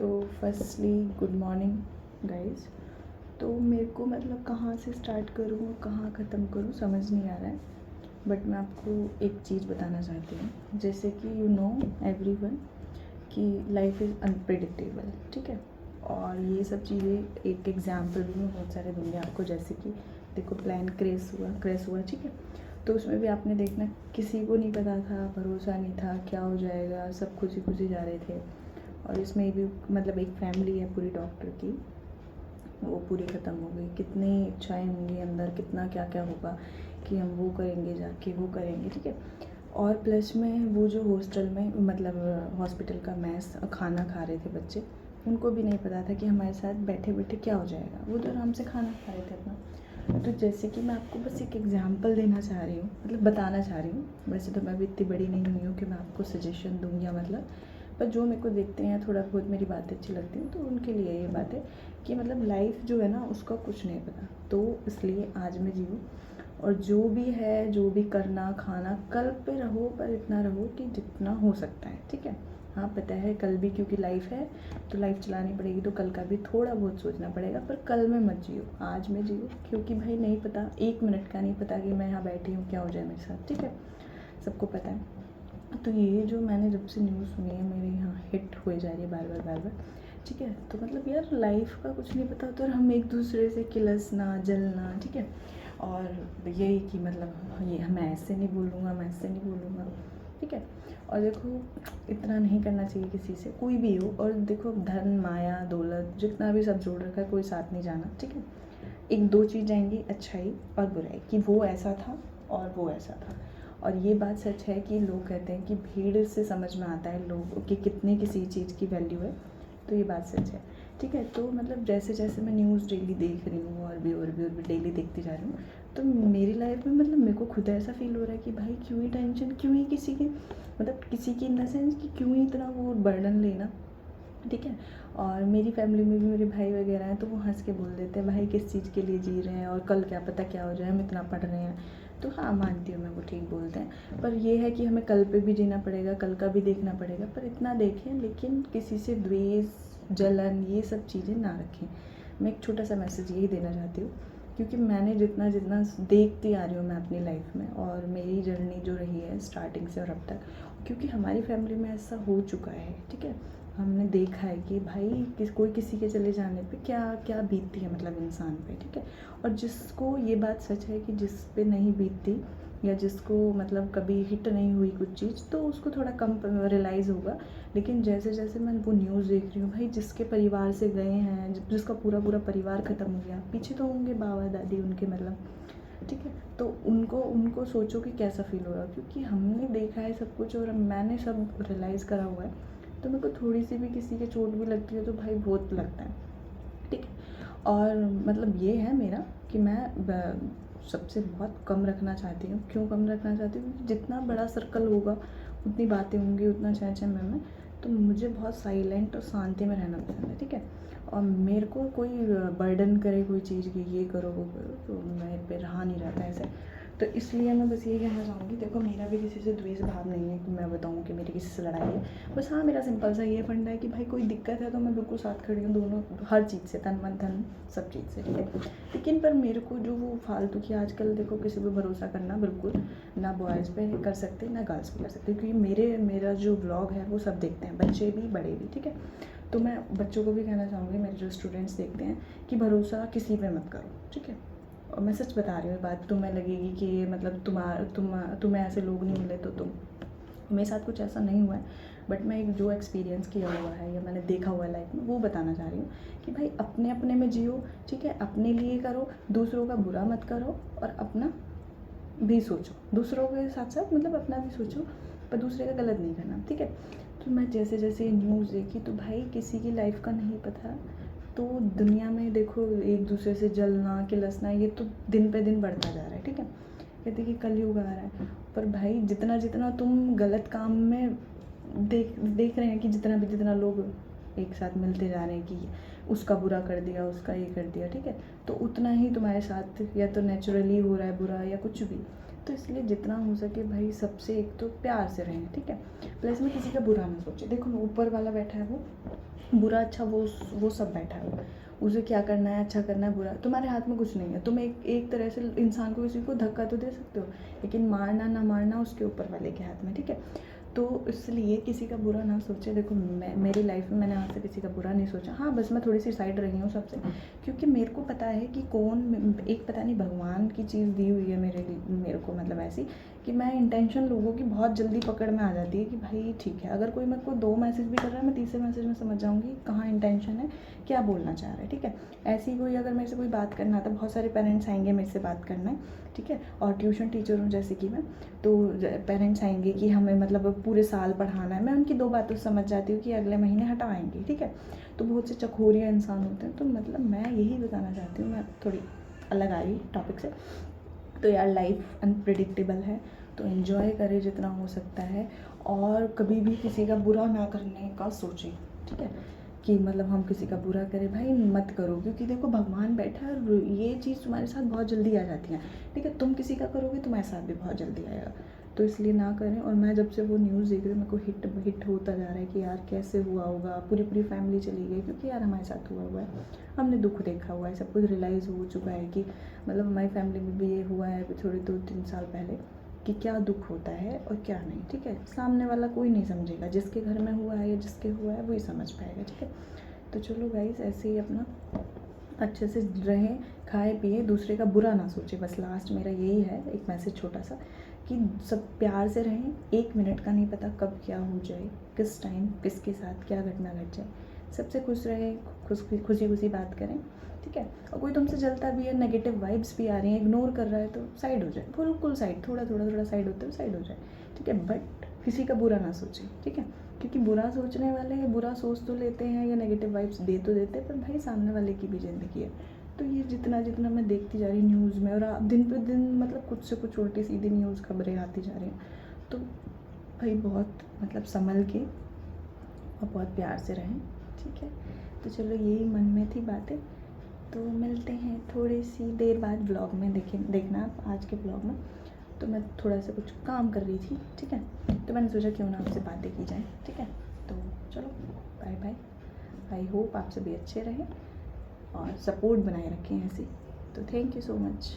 तो firstly good morning guys. तो मेरे को मतलब कहाँ से स्टार्ट करूँ और कहाँ ख़त्म करूँ समझ नहीं आ रहा है। बट मैं आपको एक चीज़ बताना चाहती हूँ, जैसे कि यू नो एवरीवन कि लाइफ इज़ अनप्रेडिक्टेबल, ठीक है। और ये सब चीज़ें एक एग्जांपल भी मैं बहुत सारे दूँगी आपको, जैसे कि देखो प्लान क्रैश हुआ, ठीक है। तो उसमें भी आपने देखना किसी को नहीं पता था, भरोसा नहीं था क्या हो जाएगा, सब खुशी खुशी जा रहे थे। और इसमें भी मतलब एक फैमिली है पूरी डॉक्टर की, वो पूरी ख़त्म हो गई। कितनी इच्छाएं होंगी अंदर, कितना क्या क्या होगा कि हम वो करेंगे, जाके वो करेंगे, ठीक है। और प्लस में वो जो हॉस्टल में मतलब हॉस्पिटल का मैस खाना खा रहे थे बच्चे, उनको भी नहीं पता था कि हमारे साथ बैठे बैठे क्या हो जाएगा। वो तो आराम से खाना खा रहे थे अपना। तो जैसे कि मैं आपको बस एक एग्जांपल देना चाह रही हूँ, मतलब बताना चाह रही हूँ। वैसे तो मैं भी इतनी बड़ी नहीं हुई हूँ कि मैं आपको सजेशन दूँ या मतलब, पर जो मेरे को देखते हैं थोड़ा बहुत मेरी बातें अच्छी लगती हैं तो उनके लिए ये बात है कि मतलब लाइफ जो है ना उसका कुछ नहीं पता। तो इसलिए आज मैं जीऊँ, और जो भी है, जो भी करना खाना, कल पे रहो, पर इतना रहो कि जितना हो सकता है, ठीक है। हाँ पता है कल भी, क्योंकि लाइफ है तो लाइफ चलानी पड़ेगी, तो कल का भी थोड़ा बहुत सोचना पड़ेगा, पर कल में मत जियो, आज में जियो। क्योंकि भाई नहीं पता, 1 मिनट का नहीं पता कि मैं यहाँ बैठी हूँ क्या हो जाए मेरे साथ, ठीक है। सबको पता है। तो ये जो मैंने जब से न्यूज़ सुनी है मेरे यहाँ हिट हो जा रही है बार बार, ठीक है। तो मतलब यार लाइफ का कुछ नहीं पता होता, और हम एक दूसरे से किलसना जलना, ठीक है। और यही कि मतलब ये मैं ऐसे नहीं बोलूँगा, मैं ऐसे नहीं बोलूँगा, ठीक है। और देखो इतना नहीं करना चाहिए किसी से, कोई भी हो। और देखो धन माया दौलत जितना भी सब जोड़ रखा है, कोई साथ नहीं जाना, ठीक है। एक दो चीज़ जाएंगी, अच्छाई और बुराई, कि वो ऐसा था और वो ऐसा था। और ये बात सच है कि लोग कहते हैं कि भीड़ से समझ में आता है लोगों कि कितनी किसी चीज़ की वैल्यू है। तो ये बात सच है, ठीक है। तो मतलब जैसे जैसे मैं न्यूज़ डेली देख रही हूँ और भी डेली देखती जा रही हूँ, तो मेरी लाइफ में मतलब मेरे को खुद ऐसा फील हो रहा है कि भाई क्यों ही टेंशन, क्यों ही किसी की, मतलब किसी की इन द सेंस कि क्यों ही इतना वो बर्डन लेना, ठीक है। और मेरी फैमिली में भी मेरे भाई वगैरह हैं, तो वो हंस के बोल देते हैं भाई किस चीज़ के लिए जी रहे हैं और कल क्या पता क्या हो जाए, हम इतना पढ़ रहे हैं। तो हाँ मानती हूँ मैं, वो ठीक बोलते हैं। पर ये है कि हमें कल पे भी जीना पड़ेगा, कल का भी देखना पड़ेगा, पर इतना देखें लेकिन किसी से द्वेष जलन ये सब चीज़ें ना रखें। मैं एक छोटा सा मैसेज यही देना चाहती हूँ, क्योंकि मैंने जितना जितना देखती आ रही हूँ मैं अपनी लाइफ में, और मेरी जर्नी जो रही है स्टार्टिंग से और अब तक, क्योंकि हमारी फैमिली में ऐसा हो चुका है, ठीक है। हमने देखा है कि भाई कोई किसी के चले जाने पे क्या क्या बीतती है मतलब इंसान पे, ठीक है। और जिसको ये बात सच है कि जिस पे नहीं बीतती, या जिसको मतलब कभी हिट नहीं हुई कुछ चीज़, तो उसको थोड़ा कम रियलाइज़ होगा। लेकिन जैसे जैसे मैं वो न्यूज़ देख रही हूँ, भाई जिसके परिवार से गए हैं, जिसका पूरा पूरा परिवार ख़त्म हो गया, पीछे तो होंगे बाबा दादी उनके मतलब, ठीक है। तो उनको उनको सोचो कि कैसा फील होगा, क्योंकि हमने देखा है सब कुछ और मैंने सब रियलाइज़ करा हुआ है। तो मेरे को थोड़ी सी भी किसी के चोट भी लगती है तो भाई बहुत लगता है, ठीक है। और मतलब ये है मेरा कि मैं सबसे बहुत कम रखना चाहती हूँ। क्यों कम रखना चाहती हूँ? क्योंकि जितना बड़ा सर्कल होगा उतनी बातें होंगी, उतना चह में। तो मुझे बहुत साइलेंट और शांति में रहना पसंद है, ठीक है। और मेरे को कोई बर्डन करे कोई चीज़ की ये करो वो करो, तो मेरे पे रहा नहीं रहता ऐसे। तो इसलिए मैं बस यही कहना चाहूँगी, देखो मेरा भी किसी से द्वेष भाव नहीं है कि मैं बताऊँ कि मेरी किसी से लड़ाई है। बस हाँ मेरा सिंपल सा ये फंडा है कि भाई कोई दिक्कत है तो मैं बिल्कुल साथ खड़ी हूँ, दोनों हर चीज़ से, तन मन धन सब चीज़ से, ठीक है। लेकिन पर मेरे को जो वो फालतू की आजकल देखो किसी पे भरोसा करना बिल्कुल ना, बॉयज़ पे कर सकते ना गर्ल्स पे कर सकते, क्योंकि मेरा जो ब्लॉग है वो सब देखते हैं, बच्चे भी बड़े भी, ठीक है। तो मैं बच्चों को भी कहना चाहूँगी, मेरे जो स्टूडेंट्स देखते हैं, कि भरोसा किसी पे मत करो, ठीक है। और मैं सच बता रही हूँ, बात तुम्हें लगेगी कि मतलब तुम्हें ऐसे लोग नहीं मिले तो तुम, मेरे साथ कुछ ऐसा नहीं हुआ है। बट मैं एक जो एक्सपीरियंस किया हुआ है या मैंने देखा हुआ है लाइफ में, वो बताना चाह रही हूँ कि भाई अपने अपने में जियो, ठीक है। अपने लिए करो, दूसरों का बुरा मत करो, और अपना भी सोचो, दूसरों के साथ साथ मतलब अपना भी सोचो, पर दूसरे का गलत नहीं करना, ठीक है। तो मैं जैसे जैसे ये न्यूज़ देखी, तो भाई किसी की लाइफ का नहीं पता। तो दुनिया में देखो एक दूसरे से जलना किलसना ये तो दिन पे दिन बढ़ता जा रहा है, ठीक है। कहते कि कलयुग आ रहा है, पर भाई जितना जितना तुम गलत काम में देख रहे हैं कि जितना लोग एक साथ मिलते जा रहे हैं कि उसका बुरा कर दिया, उसका ये कर दिया, ठीक है। तो उतना ही तुम्हारे साथ या तो नेचुरली हो रहा है बुरा या कुछ भी। तो इसलिए जितना हो सके भाई सबसे एक तो प्यार से रहें, ठीक है। प्लस में किसी का बुरा ना सोचे। देखो ऊपर वाला बैठा है, वो बुरा अच्छा वो सब बैठा है, उसे क्या करना है, अच्छा करना है, बुरा तुम्हारे हाथ में कुछ नहीं है। तुम एक तरह से इंसान को, किसी को धक्का तो दे सकते हो, लेकिन मारना ना मारना उसके ऊपर वाले के हाथ में, ठीक है। तो इसलिए किसी का बुरा ना सोचे। देखो मेरी लाइफ में मैंने आज तक किसी का बुरा नहीं सोचा। हाँ बस मैं थोड़ी सी साइड रही हूँ सबसे, क्योंकि मेरे को पता है कि कौन एक पता नहीं भगवान की चीज़ दी हुई है मेरे को, मतलब ऐसी कि मैं इंटेंशन लोगों की बहुत जल्दी पकड़ में आ जाती है कि भाई ठीक है, अगर कोई मेरे को 2 मैसेज भी कर रहा है, मैं तीसरे मैसेज में समझ जाऊँगी कहाँ इंटेंशन है, क्या बोलना चाह रहा है, ठीक है। ऐसी कोई अगर मेरे से कोई बात करना आता, बहुत सारे पेरेंट्स आएंगे मेरे से बात करना है, ठीक है। और ट्यूशन टीचर हूँ जैसे कि मैं, तो पेरेंट्स आएंगे कि हमें मतलब पूरे साल पढ़ाना है, मैं उनकी 2 बातों से समझ जाती हूँ कि अगले महीने हटाएंगे, ठीक है। तो बहुत से चखोरिया इंसान होते हैं। तो मतलब मैं यही बताना चाहती हूँ, मैं थोड़ी अलग आ गई टॉपिक से। तो यार लाइफ अनप्रिडिक्टेबल है, तो इन्जॉय करें जितना हो सकता है, और कभी भी किसी का बुरा ना करने का सोचें, ठीक है। कि मतलब हम किसी का बुरा करें, भाई मत करो, क्योंकि देखो भगवान बैठा है और ये चीज़ तुम्हारे साथ बहुत जल्दी आ जाती है, ठीक है। तुम किसी का करोगे तुम्हारे साथ भी बहुत जल्दी आएगा, तो इसलिए ना करें। और मैं जब से वो न्यूज़ देख रही हूँ, मेरे को हिट होता जा रहा है कि यार कैसे हुआ होगा, पूरी फैमिली चली गई, क्योंकि यार हमारे साथ हुआ है, हमने दुख देखा हुआ है, सब कुछ रियलाइज़ हो चुका है कि मतलब हमारी फैमिली में भी ये हुआ है अभी थोड़े 2-3 साल पहले, कि क्या दुख होता है और क्या नहीं, ठीक है। सामने वाला कोई नहीं समझेगा, जिसके घर में हुआ है या जिसके हुआ है वही समझ पाएगा, ठीक है। तो चलो गाइस, ऐसे ही अपना अच्छे से रहें, खाए पिए, दूसरे का बुरा ना सोचे। बस लास्ट मेरा यही है एक मैसेज छोटा सा, कि सब प्यार से रहें। 1 मिनट का नहीं पता कब क्या हो जाए, किस टाइम किसके साथ क्या घटना घट जाए। सबसे खुश रहें, खुशी बात करें, ठीक है। और कोई तुमसे जलता भी है, नेगेटिव वाइब्स भी आ रही हैं, इग्नोर कर रहा है, तो साइड हो जाए, बिल्कुल साइड, थोड़ा साइड होते हुए साइड हो जाए, ठीक है। बट किसी का बुरा ना सोचे, ठीक है। क्योंकि बुरा सोचने वाले बुरा सोच तो लेते हैं या नेगेटिव वाइब्स दे तो देते हैं, पर भाई सामने वाले की भी ज़िंदगी है। तो ये जितना मैं देखती जा रही न्यूज़ में, और आप दिन पे दिन मतलब कुछ से कुछ उल्टी सीधी न्यूज़ खबरें आती जा रही हैं, तो भाई बहुत मतलब संभल के और बहुत प्यार से रहें, ठीक है। तो चलो यही मन में थी बातें, तो मिलते हैं थोड़ी सी देर बाद ब्लॉग में। देखना आप आज के ब्लॉग में। तो मैं थोड़ा सा कुछ काम कर रही थी, ठीक है, तो मैंने सोचा क्यों ना आपसे बातें की जाए, ठीक है। तो चलो बाय बाय। आई होप आप सभी अच्छे रहें और सपोर्ट बनाए रखें ऐसे। तो थैंक यू सो मच।